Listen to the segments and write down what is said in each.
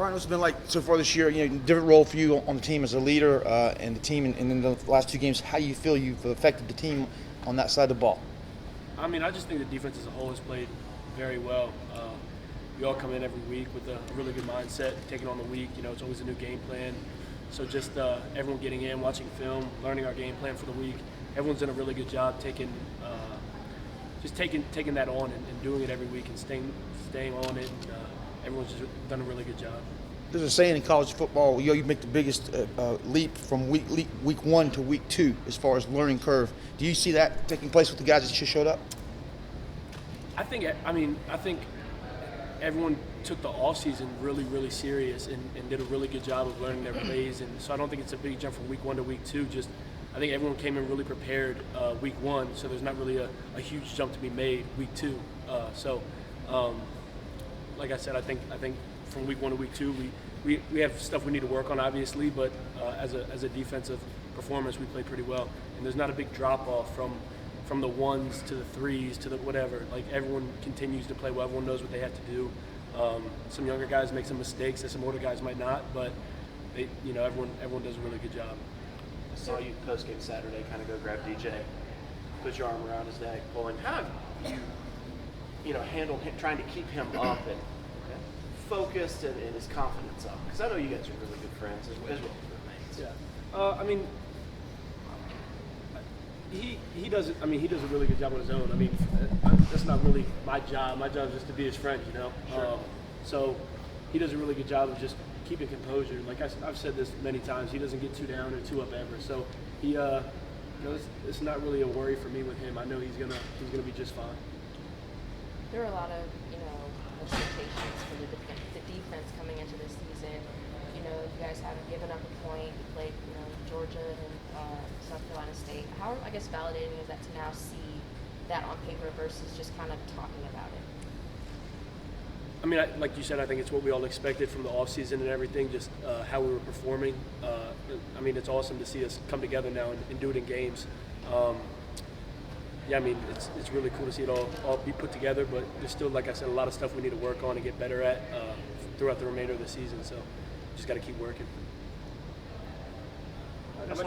Bryan, what's it been like so far this year? Different role for you on the team as a leader and the team, and in the last two games, how do you feel you've affected the team on that side of the ball? I mean, I just think the defense as a whole has played very well. We all come in every week with a really good mindset, taking on the week. It's always a new game plan. So just everyone getting in, watching film, learning our game plan for the week. Everyone's done a really good job taking that on and doing it every week and staying on it. And, everyone's just done a really good job. There's a saying in college football, you make the biggest leap from week 1 to week 2 as far as learning curve. Do you see that taking place with the guys that just showed up? I think everyone took the offseason really, really serious and did a really good job of learning their plays. And so I don't think it's a big jump from week 1 to week 2. Just I think everyone came in really prepared week 1, so there's not really a huge jump to be made week 2. Like I said, I think from week 1 to week 2, we have stuff we need to work on, obviously, but as a defensive performance, we play pretty well. And there's not a big drop off from the 1s to the 3s to the whatever. Like everyone continues to play well. Everyone knows what they have to do. Some younger guys make some mistakes that some older guys might not, but everyone does a really good job. I saw you post-game Saturday kind of go grab DJ, put your arm around his neck, pulling. How have you handle him, trying to keep him up and focused and his confidence up? Because I know you guys are really good friends as well as roommates. Yeah. I mean, he does it. I mean, he does a really good job on his own. I mean, that's not really my job. My job is just to be his friend, Sure. So he does a really good job of just keeping composure. Like I've said this many times, he doesn't get too down or too up ever. So he, it's not really a worry for me with him. I know he's gonna be just fine. There are a lot of, expectations for the defense coming into this season. You guys haven't given up a point. You played, Georgia and South Carolina State. How, validating is that to now see that on paper versus just kind of talking about it? I mean, like you said, I think it's what we all expected from the offseason and everything, just how we were performing. I mean, it's awesome to see us come together now and do it in games. Yeah, I mean, it's really cool to see it all be put together, but there's still, like I said, a lot of stuff we need to work on and get better at throughout the remainder of the season. So just got to keep working. Just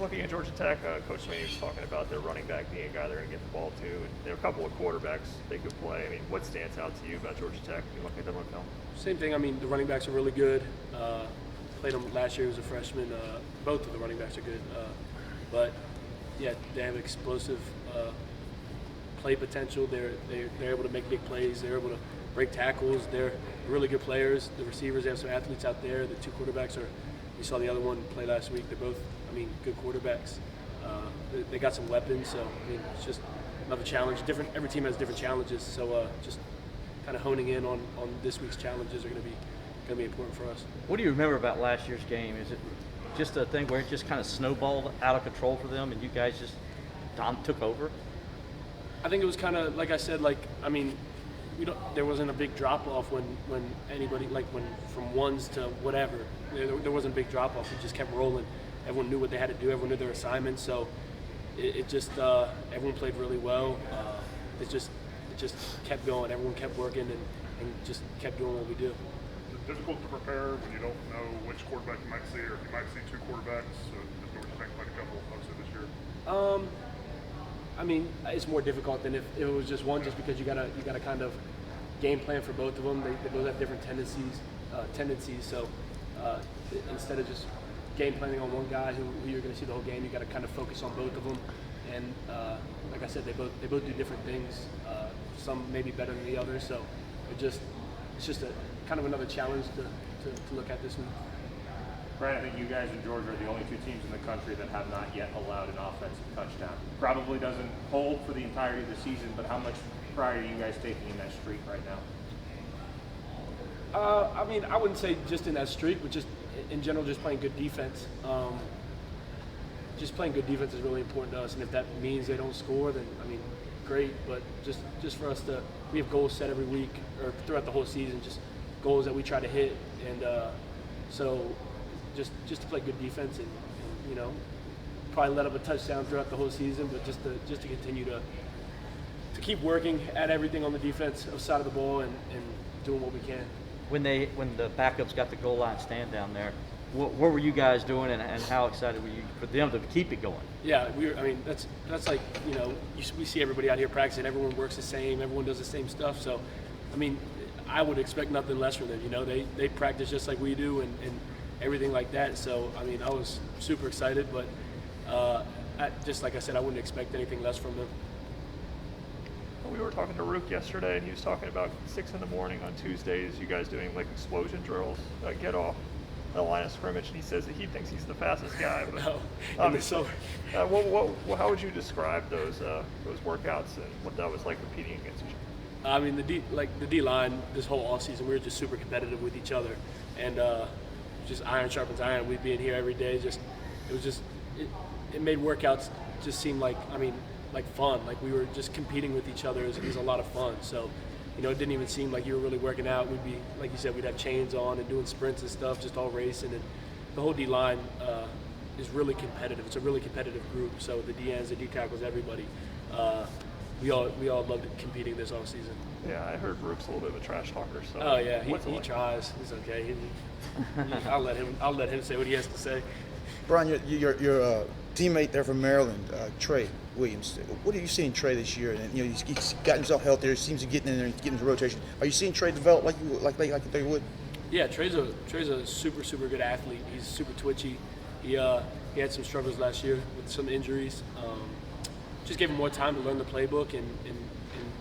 looking at Georgia Tech, Coach Sweeney was talking about their running back being a guy they're going to get the ball to, and there are a couple of quarterbacks they could play. I mean, what stands out to you about Georgia Tech when you look at them on film? Same thing. I mean, the running backs are really good. Played them last year as a freshman. Both of the running backs are good. But yeah, they have explosive play potential. They're able to make big plays. They're able to break tackles. They're really good players. The receivers, they have some athletes out there. The two quarterbacks are. You saw the other one play last week. They're both, good quarterbacks. They got some weapons. So it's just another challenge. Every team has different challenges. So just kind of honing in on this week's challenges are going to be important for us. What do you remember about last year's game? Is it just a thing where it just kind of snowballed out of control for them and you guys just took over? I think it was kind of, like I said, there wasn't a big drop-off when anybody, when from 1s to whatever, there wasn't a big drop-off. We just kept rolling. Everyone knew what they had to do. Everyone knew their assignments. So it just, everyone played really well. It just kept going. Everyone kept working and just kept doing what we do. Is it difficult to prepare when you don't know which quarterback you might see, or if you might see two quarterbacks? Does Georgia Tech played a couple obviously this year? It's more difficult than if it was just one, just because you gotta kind of game plan for both of them. They both have different tendencies. So instead of just game planning on one guy who you're going to see the whole game, you got to kind of focus on both of them. And like I said, they both do different things. Some maybe better than the others. So it's just a kind of another challenge to look at this week. Bryan, I think you guys in Georgia are the only two teams in the country that have not yet allowed an offensive touchdown. Probably doesn't hold for the entirety of the season, but how much pride are you guys taking in that streak right now? I wouldn't say just in that streak, but just in general, just playing good defense. Just playing good defense is really important to us, and if that means they don't score, then great. But just for us we have goals set every week or throughout the whole season, just goals that we try to hit, and so just to play good defense and probably let up a touchdown throughout the whole season, but just to continue to keep working at everything on the defensive side of the ball and doing what we can. when the backups got the goal line stand down there, what were you guys doing, and how excited were you for them to keep it going? Yeah, I mean, that's like, we see everybody out here practicing. Everyone works the same. Everyone does the same stuff. So, I mean, I would expect nothing less from them. They practice just like we do and everything like that. So, I mean, I was super excited, but just like I said, I wouldn't expect anything less from them. We were talking to Rook yesterday, and he was talking about 6 in the morning on Tuesdays, you guys doing like explosion drills, get off the line of scrimmage, and he says that he thinks he's the fastest guy. But No, obviously, how would you describe those workouts and what that was like competing against each other? I mean, the D line this whole off season, we were just super competitive with each other, and just iron sharpens iron. We'd be in here every day. It made workouts just seem like fun. Like we were just competing with each other. It was a lot of fun. So, it didn't even seem like you were really working out. We'd be, like you said, we'd have chains on and doing sprints and stuff, just all racing. And the whole D line is really competitive. It's a really competitive group. So the D ends, the D tackles, everybody. We all loved competing this off season. Yeah, I heard Rook's a little bit of a trash talker. So Oh yeah, what's it he like? tries. It's okay. I'll let him say what he has to say. Bryan, your teammate there from Maryland, Trey Williams. What are you seeing Trey this year? And he's got himself healthier. Seems to get in there and get into rotation. Are you seeing Trey develop like you thought you would? Yeah, Trey's a super good athlete. He's super twitchy. He had some struggles last year with some injuries. Just gave him more time to learn the playbook and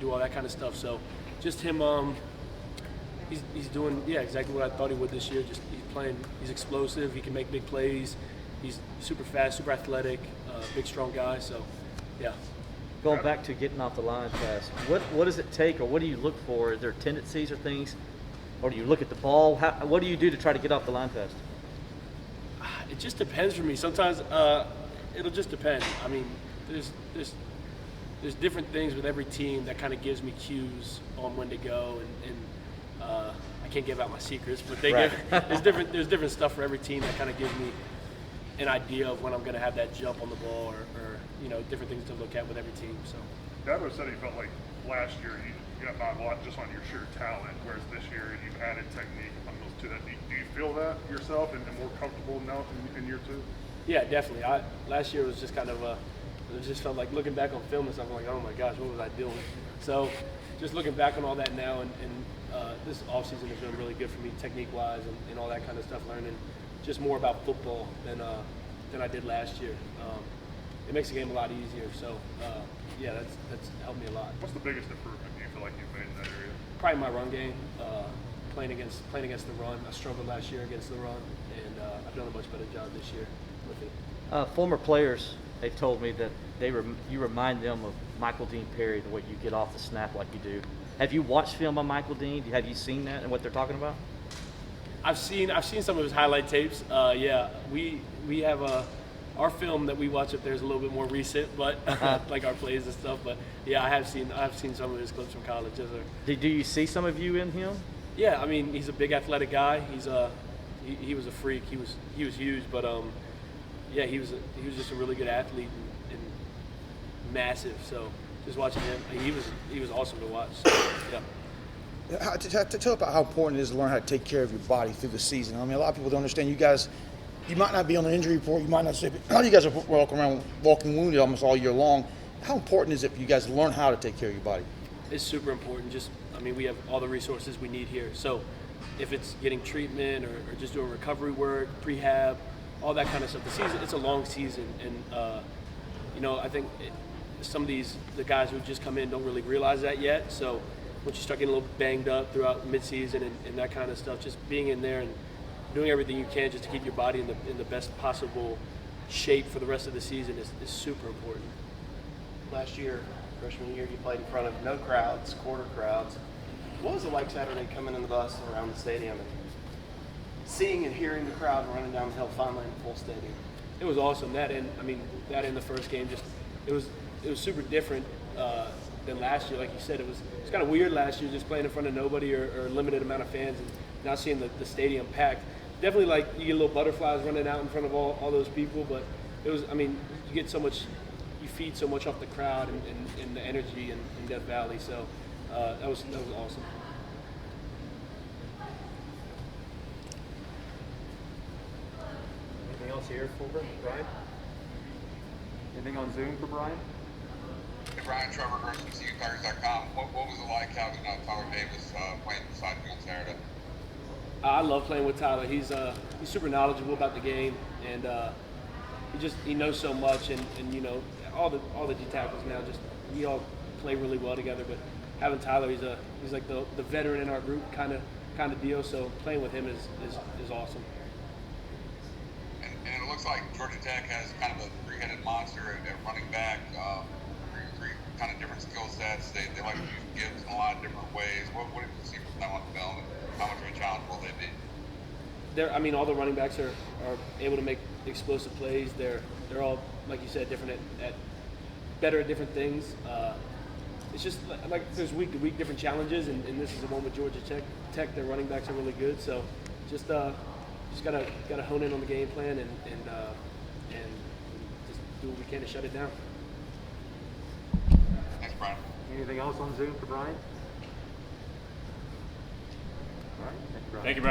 do all that kind of stuff. So just him, he's doing exactly what I thought he would this year. Just he's explosive. He can make big plays. He's super fast, super athletic, big strong guy. So yeah. Going back to getting off the line fast, what does it take, or what do you look for? Are there tendencies or things, or do you look at the ball? What do you do to try to get off the line fast? It just depends for me. Sometimes it'll just depend. I mean, there's different things with every team that kind of gives me cues on when to go, and I can't give out my secrets, but there's different stuff for every team that kind of gives me an idea of when I'm going to have that jump on the ball, or different things to look at with every team. So. Dabo said he felt like last year you got by a lot just on your sheer talent, whereas this year you've added technique to that. Do you feel that yourself and more comfortable now in year two? Yeah, definitely. Last year was just kind of it just felt like looking back on film and stuff, I'm like, oh my gosh, what was I doing? So just looking back on all that now, and this offseason has been really good for me technique-wise and all that kind of stuff, learning just more about football than I did last year. It makes the game a lot easier. So, that's helped me a lot. What's the biggest improvement you feel like you've made in that area? Probably my run game. Playing against the run. I struggled last year against the run, and I've done a much better job this year with it. Former players, they've told me that you remind them of Michael Dean Perry, the way you get off the snap like you do. Have you watched film on Michael Dean? Have you seen that and what they're talking about? I've seen some of his highlight tapes. We have our film that we watch up there is a little bit more recent, but like our plays and stuff. But yeah, I've seen some of his clips from college. Yes, sir. Do you see some of you in him? Yeah, I mean, he's a big athletic guy. He was a freak. He was huge, but he was just a really good athlete and massive. So just watching him, he was awesome to watch. So, yeah. Tell about how important it is to learn how to take care of your body through the season. I mean, a lot of people don't understand. You guys, you might not be on the injury report. You might not say, but a lot of you guys are walking wounded almost all year long. How important is it for you guys to learn how to take care of your body? It's super important. We have all the resources we need here. So if it's getting treatment or just doing recovery work, prehab, all that kind of stuff. The season, it's a long season, and I think some of the guys who just come in don't really realize that yet. So once you start getting a little banged up throughout midseason and that kind of stuff, just being in there and doing everything you can just to keep your body in the best possible shape for the rest of the season is super important. Last year, freshman year, you played in front of no crowds, quarter crowds. What was it like Saturday coming in the bus around the stadium and seeing and hearing the crowd running down the hill finally in full stadium? It was awesome. That in the first game, it was super different than last year. Like you said, it was kind of weird last year just playing in front of nobody or a limited amount of fans, and now seeing the stadium packed. Definitely, like, you get little butterflies running out in front of all those people, but it was, you get so much, you feed so much off the crowd and the energy in Death Valley. So that was awesome. else here for Bryan? Anything on Zoom for Bryan? Hey Brian, Trevor Gross from CUTigers.com. What was it like having Tyler Davis playing beside you on Saturday? I love playing with Tyler. He's super knowledgeable about the game, and he knows so much, and all the D tackles now we all play really well together. But having Tyler, he's like the veteran in our group kind of deal. So playing with him is awesome. And it looks like Georgia Tech has kind of a three-headed monster at running back. Three kind of different skill sets. They like to use Gibbs in a lot of different ways. What did you see from them on film, and how much of a challenge will they be? All the running backs are able to make explosive plays. They're all, like you said, better at different things. It's just like there's week to week different challenges, and this is the one with Georgia Tech. Their running backs are really good, so just gotta hone in on the game plan and just do what we can to shut it down. Thanks, Brian. Anything else on Zoom for Bryan? All right. Thank you, Bryan. Thank you, Brian.